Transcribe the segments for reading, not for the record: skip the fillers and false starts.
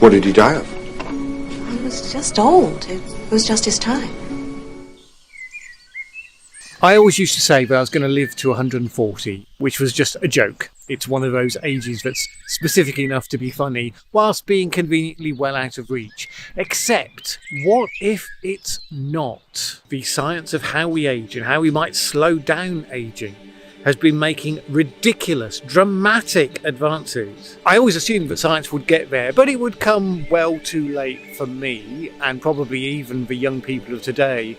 What did he die of? He was just old. It was just his time. I always used to say that I was going to live to 140, which was just a joke. It's one of those ages that's specific enough to be funny, whilst being conveniently well out of reach. Except, what if it's not? The science of how we age and how we might slow down aging has been making ridiculous, dramatic advances. I always assumed that science would get there, but it would come well too late for me, and probably even the young people of today,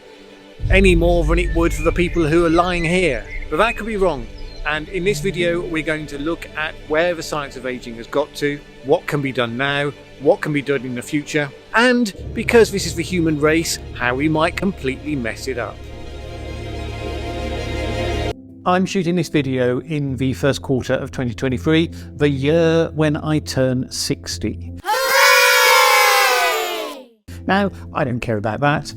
any more than it would for the people who are lying here. But that could be wrong. And in this video, we're going to look at where the science of aging has got to, what can be done now, what can be done in the future, and, because this is the human race, how we might completely mess it up. I'm shooting this video in the first quarter of 2023, the year when I turn 60. Hooray! Now, I don't care about that.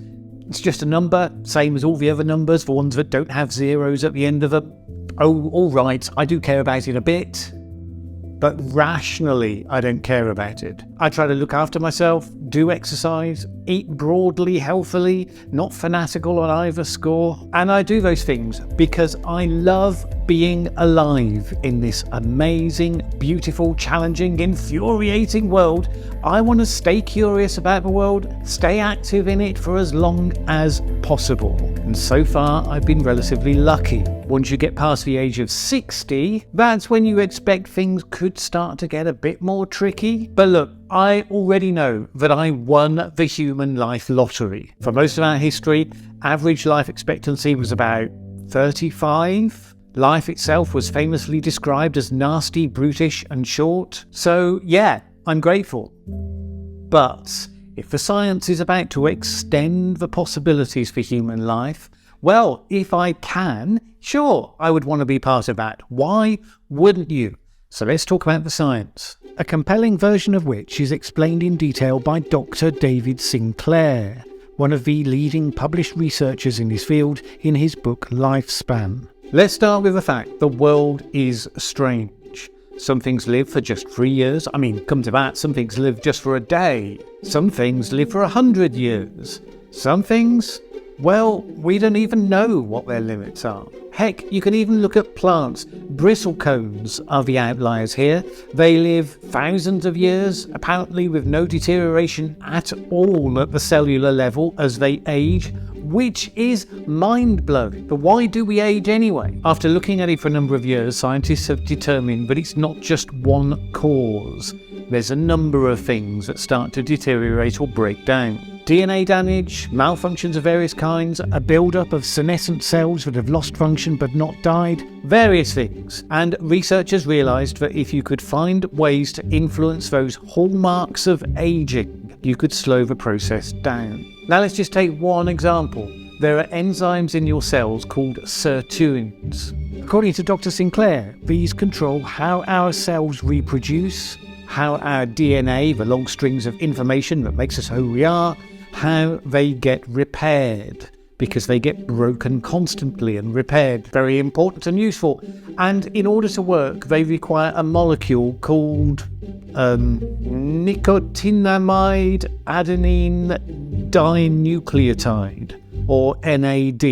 It's just a number, same as all the other numbers, the ones that don't have zeros at the end of them. Oh, all right, I do care about it a bit, but rationally, I don't care about it. I try to look after myself, do exercise, eat broadly, healthily, not fanatical on either score, and I do those things because I love being alive in this amazing, beautiful, challenging, infuriating world. I want to stay curious about the world, stay active in it for as long as possible. And so far, I've been relatively lucky. Once you get past the age of 60, that's when you expect things could start to get a bit more tricky. But look, I already know that I won the human life lottery. For most of our history, average life expectancy was about 35. Life itself was famously described as nasty, brutish, and short. So yeah, I'm grateful. But if the science is about to extend the possibilities for human life, well, if I can, sure, I would want to be part of that. Why wouldn't you? So let's talk about the science, a compelling version of which is explained in detail by Dr. David Sinclair, one of the leading published researchers in this field, in his book Lifespan. Let's start with the fact the world is strange. Some things live for just 3 years. I mean, come to that, some things live just for a day. Some things live for 100 years. Some things, well, we don't even know what their limits are. Heck, you can even look at plants. Bristlecones are the outliers here. They live thousands of years, apparently with no deterioration at all at the cellular level as they age, which is mind-blowing. But why do we age anyway? After looking at it for a number of years, scientists have determined that it's not just one cause. There's a number of things that start to deteriorate or break down. DNA damage, malfunctions of various kinds, a build-up of senescent cells that have lost function but not died, various things. And researchers realised that if you could find ways to influence those hallmarks of aging, you could slow the process down. Now let's just take one example. There are enzymes in your cells called sirtuins. According to Dr. Sinclair, these control how our cells reproduce, how our DNA, the long strings of information that makes us who we are, how they get repaired, because they get broken constantly and repaired. Very important and useful. And in order to work, they require a molecule called nicotinamide adenine dinucleotide, or NAD.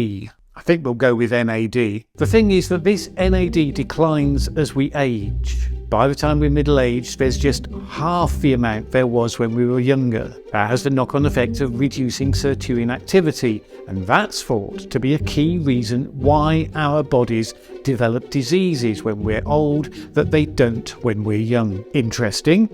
I think we'll go with NAD. The thing is that this NAD declines as we age. By the time we're middle-aged, there's just half the amount there was when we were younger. That has the knock-on effect of reducing sirtuin activity, and that's thought to be a key reason why our bodies develop diseases when we're old that they don't when we're young. Interesting.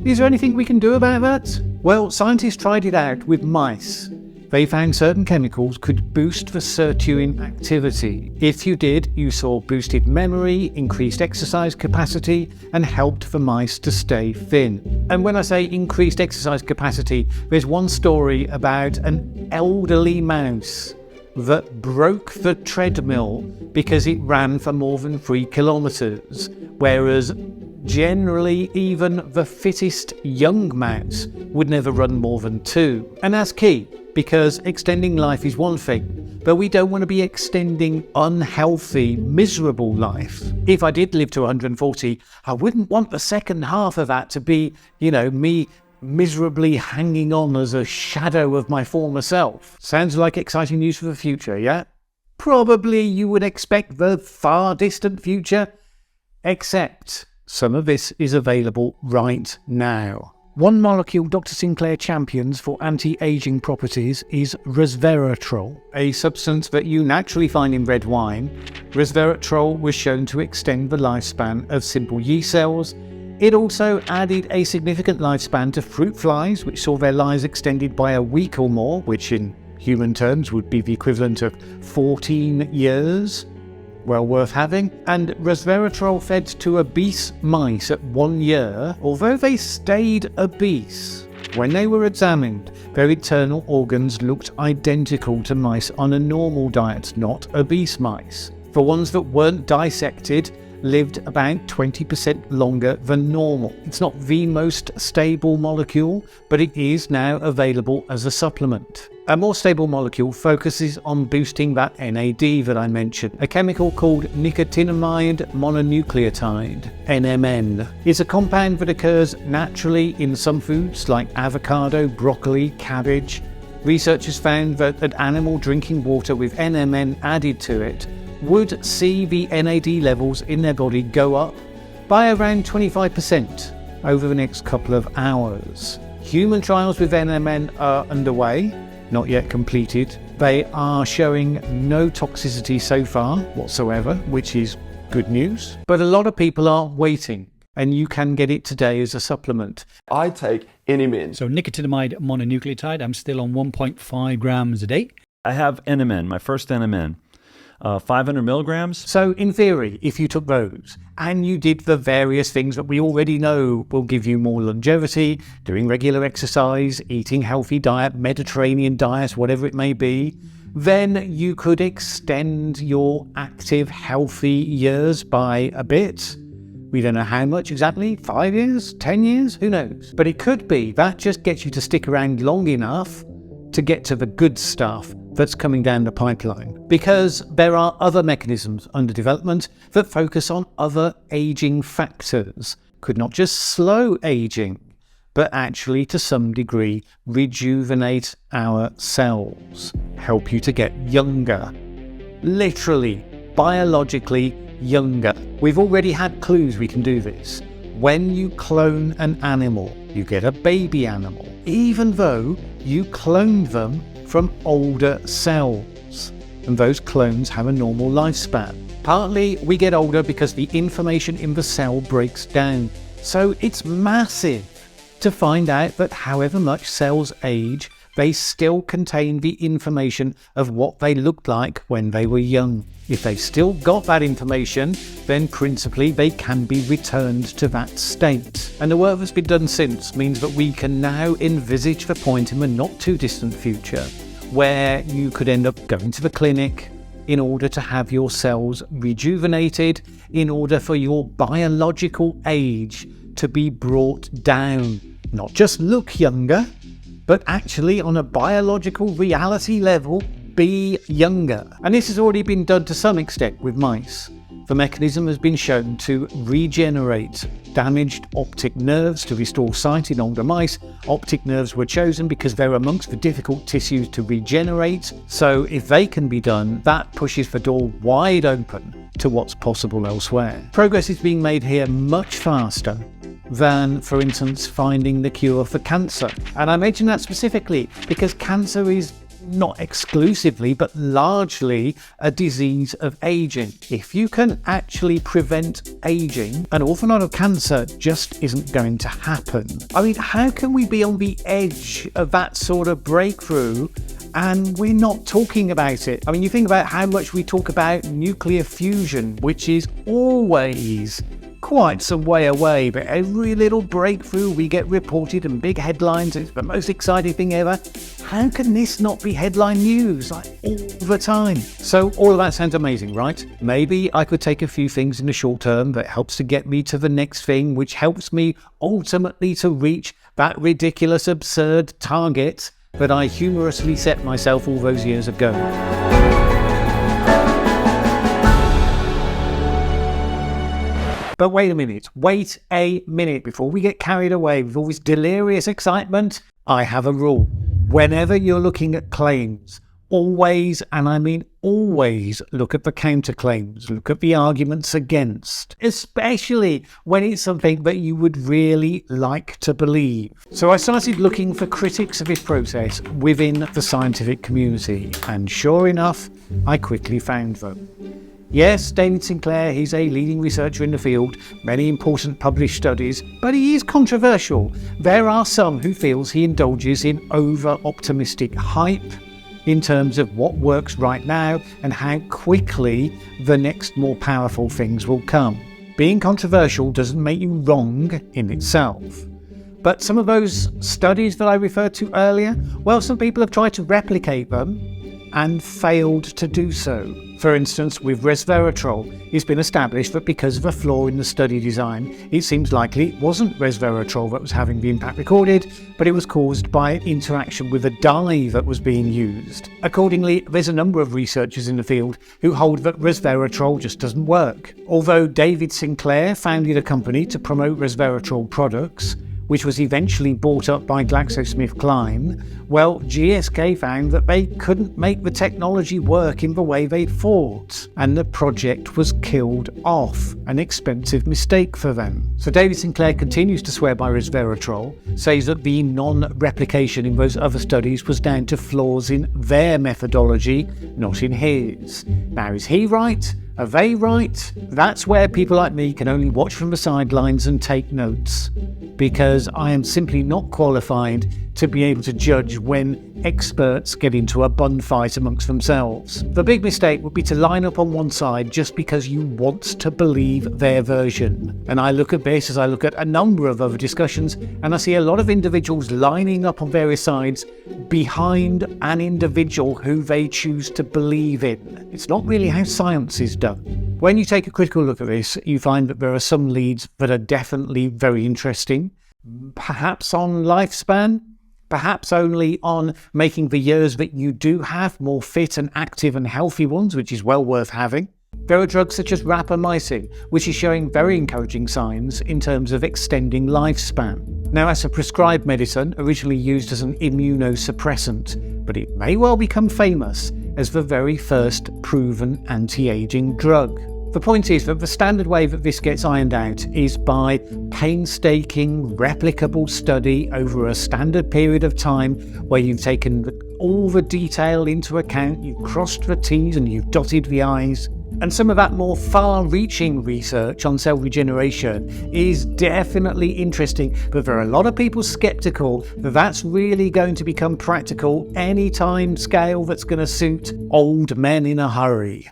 Is there anything we can do about that? Well, scientists tried it out with mice. They found certain chemicals could boost the sirtuin activity. If you did, you saw boosted memory, increased exercise capacity, and helped the mice to stay thin. And when I say increased exercise capacity, there's one story about an elderly mouse that broke the treadmill because it ran for more than 3 kilometers, whereas generally even the fittest young mouse would never run more than 2. And that's key, because extending life is one thing, but we don't want to be extending unhealthy, miserable life. If I did live to 140, I wouldn't want the second half of that to be, me miserably hanging on as a shadow of my former self. Sounds like exciting news for the future, yeah? Probably you would expect the far distant future, except some of this is available right now. One molecule Dr. Sinclair champions for anti-aging properties is resveratrol, a substance that you naturally find in red wine. Resveratrol was shown to extend the lifespan of simple yeast cells. It also added a significant lifespan to fruit flies, which saw their lives extended by a week or more, which in human terms would be the equivalent of 14 years. Well worth having. And resveratrol fed to obese mice at 1 year, although they stayed obese. When they were examined, their internal organs looked identical to mice on a normal diet, not obese mice. The ones that weren't dissected lived about 20% longer than normal. It's not the most stable molecule, but it is now available as a supplement. A more stable molecule focuses on boosting that NAD that I mentioned. A chemical called nicotinamide mononucleotide, NMN, is a compound that occurs naturally in some foods like avocado, broccoli, cabbage. Researchers found that an animal drinking water with NMN added to it would see the NAD levels in their body go up by around 25% over the next couple of hours. Human trials with NMN are underway, not yet completed. They are showing no toxicity so far whatsoever, which is good news. But a lot of people are waiting, and you can get it today as a supplement. I take NMN. So nicotinamide mononucleotide, I'm still on 1.5 grams a day. I have NMN, my first NMN. 500 milligrams. So in theory, if you took those and you did the various things that we already know will give you more longevity, doing regular exercise, eating healthy diet, Mediterranean diet, whatever it may be, then you could extend your active, healthy years by a bit. We don't know how much exactly, 5 years, 10 years, who knows? But it could be that just gets you to stick around long enough to get to the good stuff that's coming down the pipeline. Because there are other mechanisms under development that focus on other aging factors. Could not just slow aging, but actually to some degree rejuvenate our cells, help you to get younger. Literally, biologically younger. We've already had clues we can do this. When you clone an animal, you get a baby animal, even though you cloned them from older cells, and those clones have a normal lifespan. Partly we get older because the information in the cell breaks down, so it's massive to find out that however much cells age, they still contain the information of what they looked like when they were young. If they've still got that information, then principally they can be returned to that state. And the work that's been done since means that we can now envisage the point in the not too distant future where you could end up going to the clinic in order to have your cells rejuvenated, in order for your biological age to be brought down. Not just look younger, but actually on a biological reality level, be younger. And this has already been done to some extent with mice. The mechanism has been shown to regenerate damaged optic nerves to restore sight in older mice. Optic nerves were chosen because they're amongst the difficult tissues to regenerate. So if they can be done, that pushes the door wide open to what's possible elsewhere. Progress is being made here much faster than, for instance, finding the cure for cancer. And I mention that specifically because cancer is not exclusively, but largely a disease of aging. If you can actually prevent aging, an awful lot of cancer just isn't going to happen. I mean, how can we be on the edge of that sort of breakthrough and we're not talking about it? I mean, you think about how much we talk about nuclear fusion, which is always quite some way away, but every little breakthrough we get reported and big headlines, it's the most exciting thing ever. How can this not be headline news like all the time? So all of that sounds amazing, right? Maybe I could take a few things in the short term that helps to get me to the next thing, which helps me ultimately to reach that ridiculous, absurd target that I humorously set myself all those years ago. But wait a minute. Before we get carried away with all this delirious excitement, I have a rule. Whenever you're looking at claims, always, and I mean always, look at the counterclaims, look at the arguments against, especially when it's something that you would really like to believe. So I started looking for critics of this process within the scientific community, and sure enough, I quickly found them. Yes, David Sinclair, he's a leading researcher in the field, many important published studies, but he is controversial. There are some who feels he indulges in over-optimistic hype in terms of what works right now and how quickly the next more powerful things will come. Being controversial doesn't make you wrong in itself. But some of those studies that I referred to earlier, well, some people have tried to replicate them and failed to do so. For instance, with resveratrol, it's been established that because of a flaw in the study design, it seems likely it wasn't resveratrol that was having the impact recorded, but it was caused by interaction with a dye that was being used. Accordingly, there's a number of researchers in the field who hold that resveratrol just doesn't work. Although David Sinclair founded a company to promote resveratrol products, which was eventually bought up by GlaxoSmithKline, well, GSK found that they couldn't make the technology work in the way they'd thought, and the project was killed off, an expensive mistake for them. So David Sinclair continues to swear by resveratrol, says that the non-replication in those other studies was down to flaws in their methodology, not in his. Now, is he right? Are they right? That's where people like me can only watch from the sidelines and take notes, because I am simply not qualified to be able to judge when experts get into a bun fight amongst themselves. The big mistake would be to line up on one side just because you want to believe their version. And I look at this as I look at a number of other discussions, and I see a lot of individuals lining up on various sides behind an individual who they choose to believe in. It's not really how science is done. When you take a critical look at this, you find that there are some leads that are definitely very interesting, perhaps on lifespan, perhaps only on making the years that you do have more fit and active and healthy ones, which is well worth having. There are drugs such as rapamycin, which is showing very encouraging signs in terms of extending lifespan. Now, as a prescribed medicine, originally used as an immunosuppressant, but it may well become famous as the very first proven anti-aging drug. The point is that the standard way that this gets ironed out is by painstaking, replicable study over a standard period of time where you've taken all the detail into account, you've crossed the T's and you've dotted the I's. And some of that more far-reaching research on cell regeneration is definitely interesting, but there are a lot of people skeptical that that's really going to become practical any time scale that's going to suit old men in a hurry.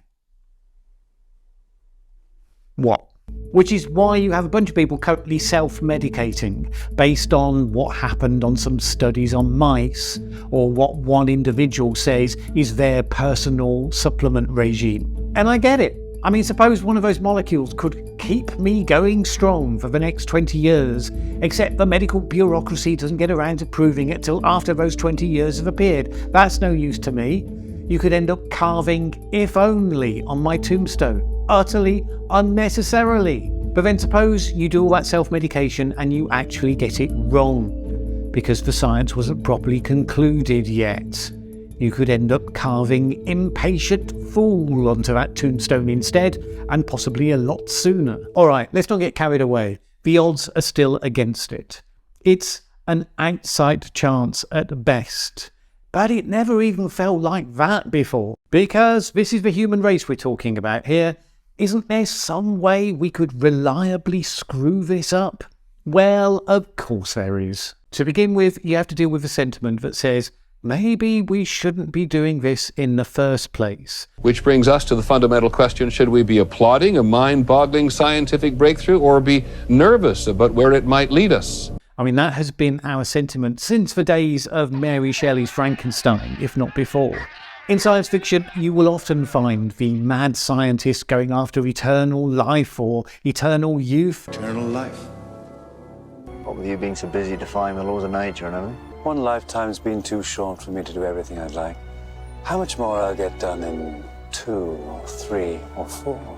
What? Which is why you have a bunch of people currently self-medicating based on what happened on some studies on mice, or what one individual says is their personal supplement regime. And I get it. I mean, suppose one of those molecules could keep me going strong for the next 20 years, except the medical bureaucracy doesn't get around to proving it till after those 20 years have appeared. That's no use to me. You could end up carving "if only" on my tombstone. Utterly unnecessarily. But then suppose you do all that self-medication and you actually get it wrong because the science wasn't properly concluded yet. You could end up carving "impatient fool" onto that tombstone instead, and possibly a lot sooner. Alright, let's not get carried away. The odds are still against it. It's an outside chance at best. But it never even felt like that before. Because this is the human race we're talking about here. Isn't there some way we could reliably screw this up? Well, of course there is. To begin with, you have to deal with the sentiment that says, maybe we shouldn't be doing this in the first place. Which brings us to the fundamental question, should we be applauding a mind-boggling scientific breakthrough or be nervous about where it might lead us? I mean, that has been our sentiment since the days of Mary Shelley's Frankenstein, if not before. In science fiction, you will often find the mad scientist going after eternal life or eternal youth. Eternal life. What with you being so busy defying the laws of nature and everything? One lifetime's been too short for me to do everything I'd like. How much more I'll get done in 2 or 3 or 4?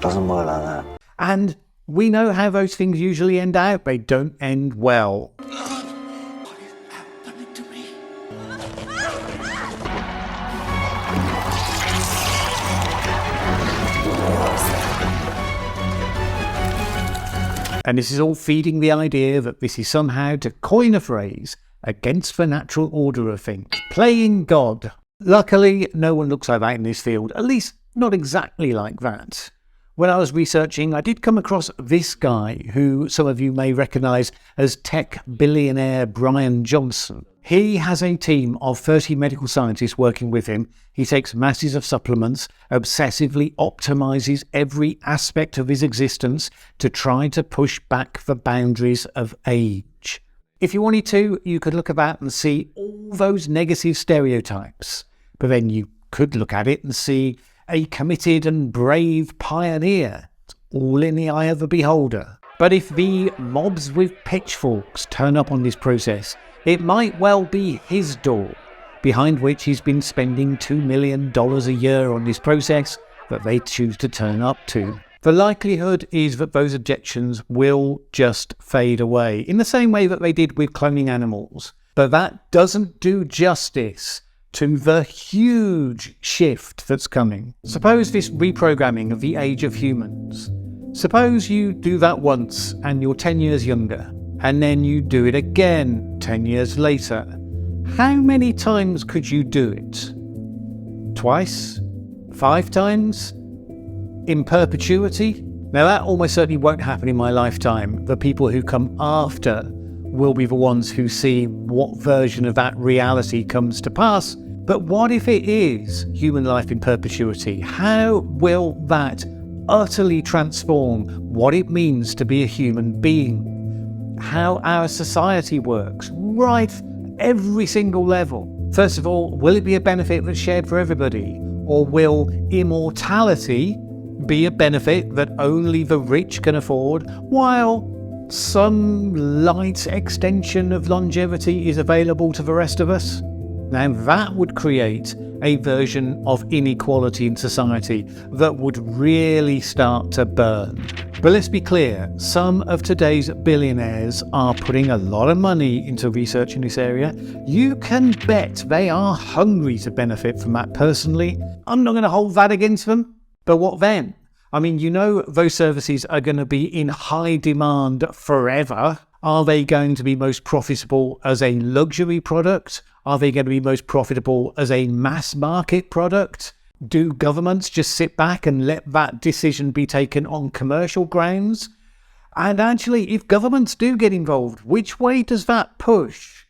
Doesn't work like that. And We know how those things usually end out. They don't end well. And this is all feeding the idea that this is somehow, to coin a phrase, against the natural order of things. Playing God. Luckily, no one looks like that in this field, at least not exactly like that. When I was researching, I did come across this guy, who some of you may recognise as tech billionaire Brian Johnson. He has a team of 30 medical scientists working with him. He takes masses of supplements, obsessively optimises every aspect of his existence to try to push back the boundaries of age. If you wanted to, you could look at that and see all those negative stereotypes. But then you could look at it and see a committed and brave pioneer. It's all in the eye of the beholder. But if the mobs with pitchforks turn up on this process, it might well be his door, behind which he's been spending $2 million a year on this process, that they choose to turn up to. The likelihood is that those objections will just fade away, in the same way that they did with cloning animals. But that doesn't do justice to the huge shift that's coming. Suppose this reprogramming of the age of humans. Suppose you do that once and you're 10 years younger, and then you do it again 10 years later. How many times could you do it? Twice? 5 times? In perpetuity? Now that almost certainly won't happen in my lifetime. The people who come after will be the ones who see what version of that reality comes to pass. But what if it is human life in perpetuity? How will that utterly transform what it means to be a human being? How our society works, right, every single level. First of all, will it be a benefit that's shared for everybody? Or will immortality be a benefit that only the rich can afford, while some light extension of longevity is available to the rest of us? Now that would create a version of inequality in society that would really start to burn. But let's be clear, some of today's billionaires are putting a lot of money into research in this area. You can bet they are hungry to benefit from that personally. I'm not going to hold that against them. But what then? I mean, you know those services are going to be in high demand forever. Are they going to be most profitable as a luxury product? Are they going to be most profitable as a mass market product? Do governments just sit back and let that decision be taken on commercial grounds? And actually, if governments do get involved, which way does that push?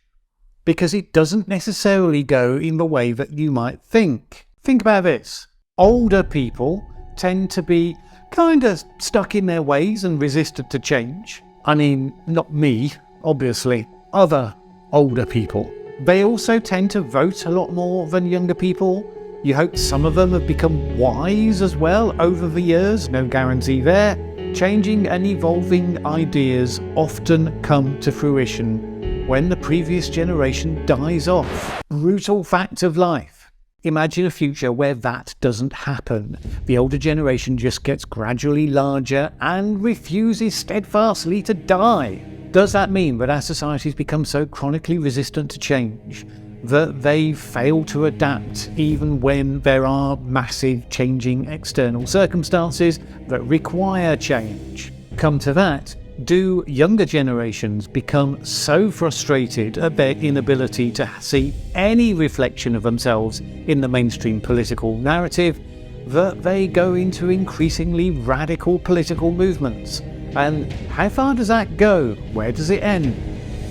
Because it doesn't necessarily go in the way that you might think. Think about this. Older people tend to be kind of stuck in their ways and resistant to change. I mean, not me, obviously. Other older people. They also tend to vote a lot more than younger people. You hope some of them have become wise as well over the years, no guarantee there. Changing and evolving ideas often come to fruition when the previous generation dies off. Brutal fact of life. Imagine a future where that doesn't happen. The older generation just gets gradually larger and refuses steadfastly to die. Does that mean that our societies become so chronically resistant to change that they fail to adapt even when there are massive changing external circumstances that require change? Come to that, do younger generations become so frustrated at their inability to see any reflection of themselves in the mainstream political narrative that they go into increasingly radical political movements? And how far does that go? Where does it end?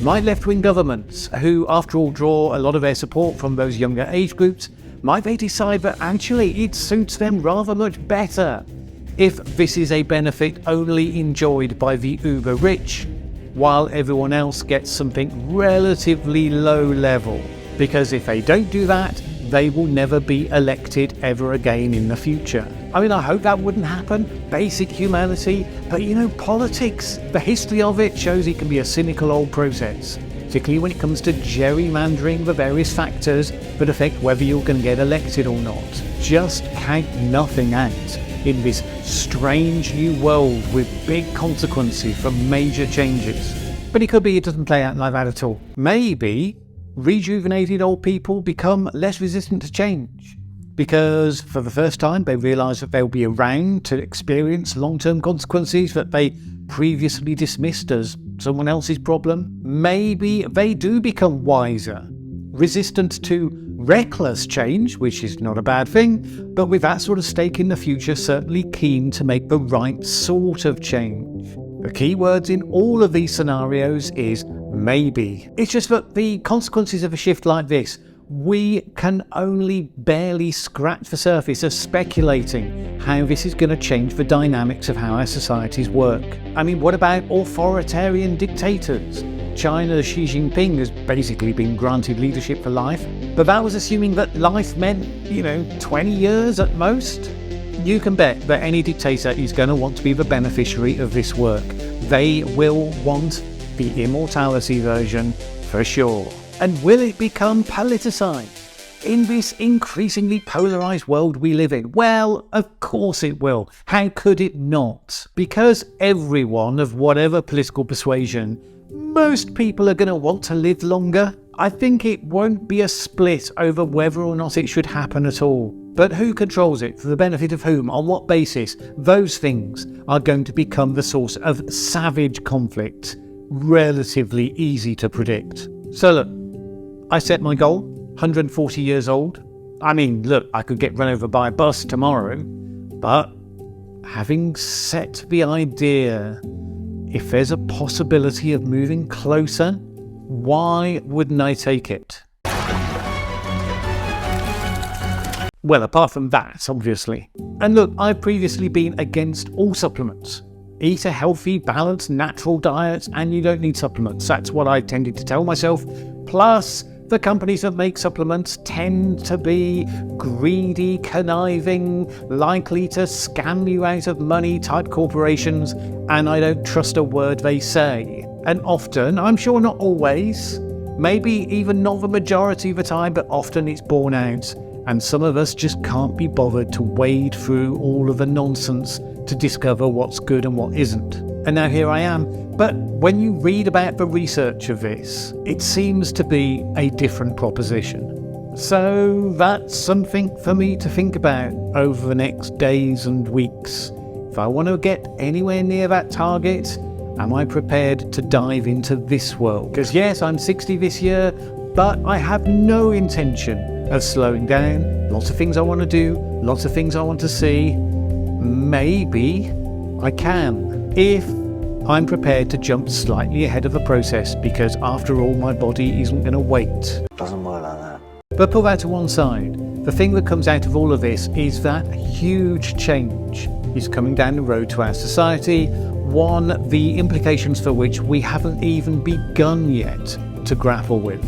Might left-wing governments, who after all draw a lot of their support from those younger age groups, might they decide that actually it suits them rather much better if this is a benefit only enjoyed by the uber rich, while everyone else gets something relatively low level? Because if they don't do that, they will never be elected ever again in the future. I mean, I hope that wouldn't happen. Basic humanity. But you know, politics, the history of it shows it can be a cynical old process, particularly when it comes to gerrymandering the various factors that affect whether you're going to get elected or not. Just count nothing out. in this strange new world with big consequences from major changes. But it could be it doesn't play out like that at all. Maybe rejuvenated old people become less resistant to change because for the first time they realise that they'll be around to experience long-term consequences that they previously dismissed as someone else's problem. Maybe they do become wiser, resistant to reckless change, which is not a bad thing, but with that sort of stake in the future, certainly keen to make the right sort of change. The key words in all of these scenarios is maybe. It's just that the consequences of a shift like this, we can only barely scratch the surface of speculating how this is going to change the dynamics of how our societies work. I mean, what about authoritarian dictators? China's Xi Jinping has basically been granted leadership for life, but that was assuming that life meant, 20 years at most. You can bet that any dictator is going to want to be the beneficiary of this work. They will want the immortality version for sure. And will it become politicized in this increasingly polarized world we live in? Well, of course it will. How could it not? Because everyone of whatever political persuasion, most people are going to want to live longer. I think it won't be a split over whether or not it should happen at all. But who controls it, for the benefit of whom, on what basis? Those things are going to become the source of savage conflict, relatively easy to predict. So look, I set my goal, 140 years old. I mean, look, I could get run over by a bus tomorrow, but having set the idea, if there's a possibility of moving closer, why wouldn't I take it? Well, apart from that, obviously. And look, I've previously been against all supplements. Eat a healthy, balanced, natural diet, and you don't need supplements. That's what I tended to tell myself. Plus, the companies that make supplements tend to be greedy, conniving, likely to scam you out of money type corporations, and I don't trust a word they say. And often, I'm sure not always, maybe even not the majority of the time, but often it's borne out. And some of us just can't be bothered to wade through all of the nonsense to discover what's good and what isn't. And now here I am. But when you read about the research of this, it seems to be a different proposition. So that's something for me to think about over the next days and weeks. If I want to get anywhere near that target, am I prepared to dive into this world? Because yes, I'm 60 this year, but I have no intention of slowing down. Lots of things I want to do, lots of things I want to see. Maybe I can, if I'm prepared to jump slightly ahead of the process, because after all, my body isn't going to wait. Doesn't work like that. But put that to one side. The thing that comes out of all of this is that huge change is coming down the road to our society, one the implications for which we haven't even begun yet to grapple with.